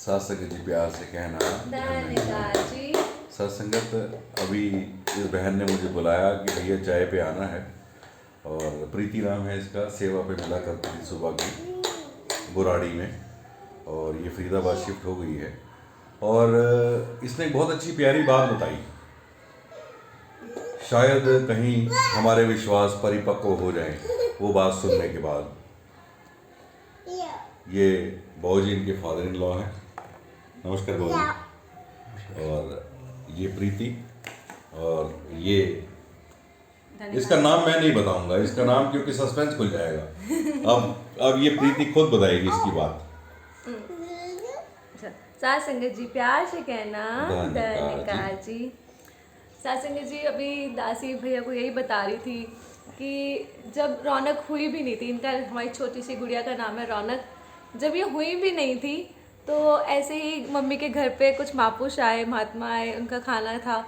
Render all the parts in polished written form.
सत्संग जी प्यार से कहना जी। सत्संगत अभी इस बहन ने मुझे बुलाया कि भैया चाय पे आना है, और प्रीति नाम है इसका, सेवा पे मिला करती थी सुबह की बुराड़ी में, और ये फरीदाबाद शिफ्ट हो गई है। और इसने एक बहुत अच्छी प्यारी बात बताई, शायद कहीं हमारे विश्वास परिपक्व हो जाएं वो बात सुनने के बाद। ये बाबूजी इनके फादर इन लॉ हैं। नमस्कार बाबूजी। और ये प्रीति, और ये इसका नाम मैं नहीं बताऊंगा, इसका नाम क्योंकि सस्पेंस खुल जाएगा। अब ये प्रीति खुद बताएगी इसकी बात। साथ संगत जी प्यार से कहना धन्यकार जी। साथ संगत जी अभी दासी भैया को यही बता रही थी कि जब रौनक हुई भी नहीं थी, इनका हमारी छोटी सी गुड़िया का नाम है रौनक, जब ये हुई भी नहीं थी तो ऐसे ही मम्मी के घर पे कुछ महापुरुष आए, महात्मा आए, उनका खाना था।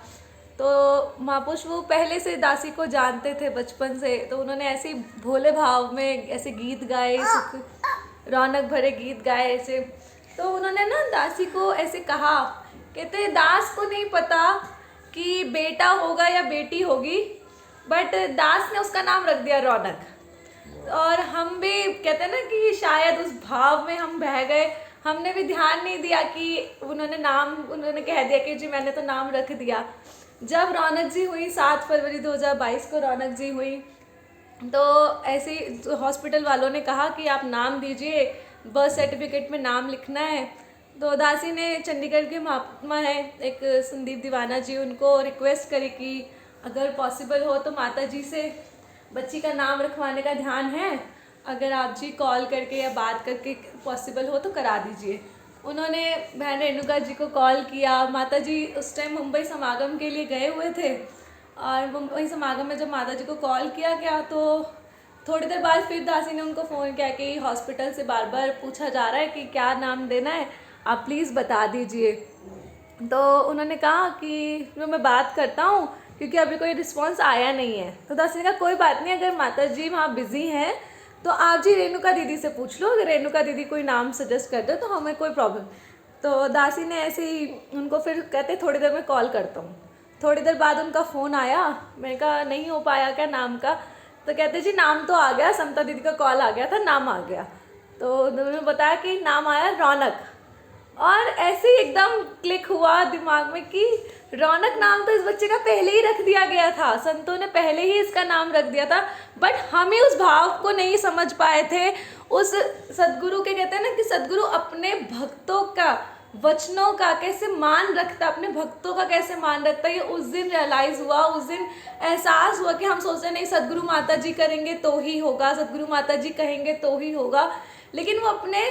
तो महापुरुष वो पहले से दासी को जानते थे बचपन से, तो उन्होंने ऐसे ही भोले भाव में ऐसे गीत गाए, सुख रौनक भरे गीत गाए ऐसे। तो उन्होंने ना दासी को ऐसे कहा, कहते दास को नहीं पता कि बेटा होगा या बेटी होगी, बट दास ने उसका नाम रख दिया रौनक। और हम भी कहते हैं ना कि शायद उस भाव में हम बह गए, हमने भी ध्यान नहीं दिया कि उन्होंने कह दिया कि जी मैंने तो नाम रख दिया। जब रौनक जी हुई 7 फरवरी 2022 को रौनक जी हुई, तो ऐसे ही हॉस्पिटल वालों ने कहा कि आप नाम दीजिए, बर्थ सर्टिफिकेट में नाम लिखना है। तो दासी ने चंडीगढ़ के महात्मा है एक संदीप दीवाना जी, उनको रिक्वेस्ट करी कि अगर पॉसिबल हो तो माता जी से बच्ची का नाम रखवाने का ध्यान है, अगर आप जी कॉल करके या बात करके पॉसिबल हो तो करा दीजिए। उन्होंने बहन रेणुका जी को कॉल किया। माता जी उस टाइम मुंबई समागम के लिए गए हुए थे, और मुंबई समागम में जब माता जी को कॉल किया गया तो थोड़ी देर बाद फिर दासी ने उनको फ़ोन किया कि हॉस्पिटल से बार बार पूछा जा रहा है कि क्या नाम देना है, आप प्लीज़ बता दीजिए। तो उन्होंने कहा कि मैं बात करता हूँ, क्योंकि अभी कोई रिस्पांस आया नहीं है। तो दासी ने कहा कोई बात नहीं, अगर माता जी वहाँ बिज़ी हैं तो आप जी रेणुका दीदी से पूछ लो, अगर रेणुका दीदी कोई नाम सजेस्ट कर दे तो हमें कोई प्रॉब्लम। तो दासी ने ऐसे ही उनको फिर कहते थोड़ी देर में कॉल करता हूँ। थोड़ी देर बाद उनका फ़ोन आया, मैंने कहा नहीं हो पाया क्या नाम का, तो कहते जी नाम तो आ गया, समता दीदी का कॉल आ गया था, नाम आ गया। तो उन्होंने बताया कि नाम आया रौनक, और ऐसे ही एकदम क्लिक हुआ दिमाग में कि रौनक नाम तो इस बच्चे का पहले ही रख दिया गया था, संतों ने पहले ही इसका नाम रख दिया था, बट हम ही उस भाव को नहीं समझ पाए थे। उस सदगुरु के कहते हैं ना कि सदगुरु अपने भक्तों का, वचनों का कैसे मान रखता, अपने भक्तों का कैसे मान रखता, ये उस दिन रियलाइज़ हुआ, उस दिन एहसास हुआ कि हम सोचते नहीं सदगुरु माता जी करेंगे तो ही होगा, सदगुरु माता जी कहेंगे तो ही होगा, लेकिन वो अपने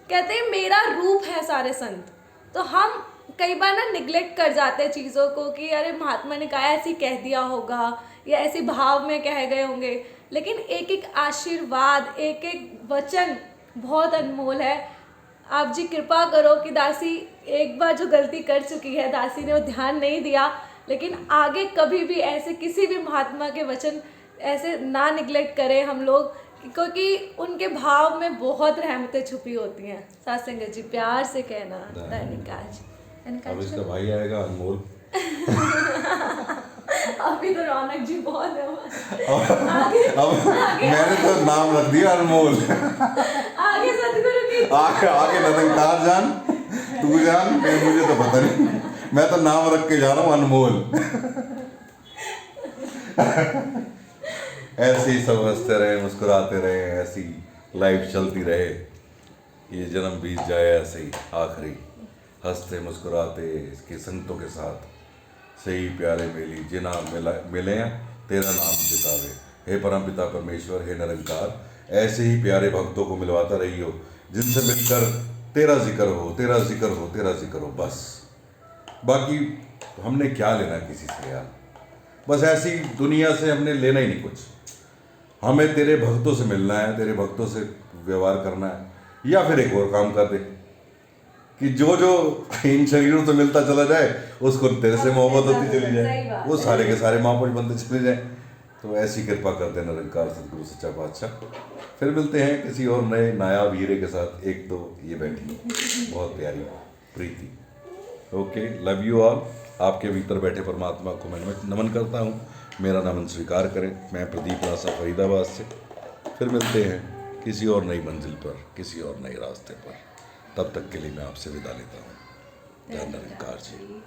कहते हैं मेरा रूप है सारे संत। तो हम कई बार ना निगलेक्ट कर जाते हैं चीज़ों को कि अरे महात्मा ने कहा ऐसे कह दिया होगा या ऐसे भाव में कह गए होंगे, लेकिन एक एक आशीर्वाद, एक एक वचन बहुत अनमोल है। आप जी कृपा करो कि दासी एक बार जो गलती कर चुकी है, दासी ने वो ध्यान नहीं दिया, लेकिन आगे कभी भी ऐसे किसी भी महात्मा के वचन ऐसे ना निगलेक्ट करें हम लोग, क्योंकि उनके भाव में बहुत रहमतें छुपी होती हैं। साथ संगत जी प्यार से कहना धन्यकाज। अब इसका भाई आएगा अनमोल। अभी तो रौनक जी बहुत है। अब मैंने तो नाम रख दिया अनमोल। आगे सतगुरु की आगे निरंकार जान, तू जान, मुझे तो पता नहीं, मैं तो नाम रख के जा रहा हूँ अनमोल। ऐसे ही सब हंसते रहे, मुस्कुराते रहे, ऐसी लाइफ चलती रहे, ये जन्म बीत जाए ऐसे ही आखिरी हंसते मुस्कुराते इसके संतों के साथ। सही प्यारे मेली जिना मिले तेरा नाम जितावे, हे परमपिता परमेश्वर, हे निरंकार, ऐसे ही प्यारे भक्तों को मिलवाता रहियो जिनसे मिलकर तेरा जिक्र हो, तेरा जिक्र हो, तेरा जिक्र हो। बस बाकी हमने क्या लेना किसी से यार, बस ऐसी दुनिया से हमने लेना ही नहीं कुछ। हमें तेरे भक्तों से मिलना है, तेरे भक्तों से व्यवहार करना है, या फिर एक और काम कर दे कि जो जो इन शरीरों से मिलता चला जाए उसको तेरे से मोहब्बत होती चली जाए, वो सारे के सारे महापुरुष बनते चले जाए। तो ऐसी कृपा कर देना निरंकार सतगुरु सच्चा पातशाह। फिर मिलते हैं किसी और नए नायाब हीरे के साथ। एक तो ये बैठी बहुत प्यारी Preeti. Okay, love you all. आपके भीतर बैठे परमात्मा को मैं नमन करता हूँ, मेरा नमन स्वीकार करें। मैं प्रदीप रासा फरीदाबाद से। फिर मिलते हैं किसी और नई मंजिल पर, किसी और नए रास्ते पर। तब तक के लिए मैं आपसे विदा लेता हूँ। जय निरंकार जी।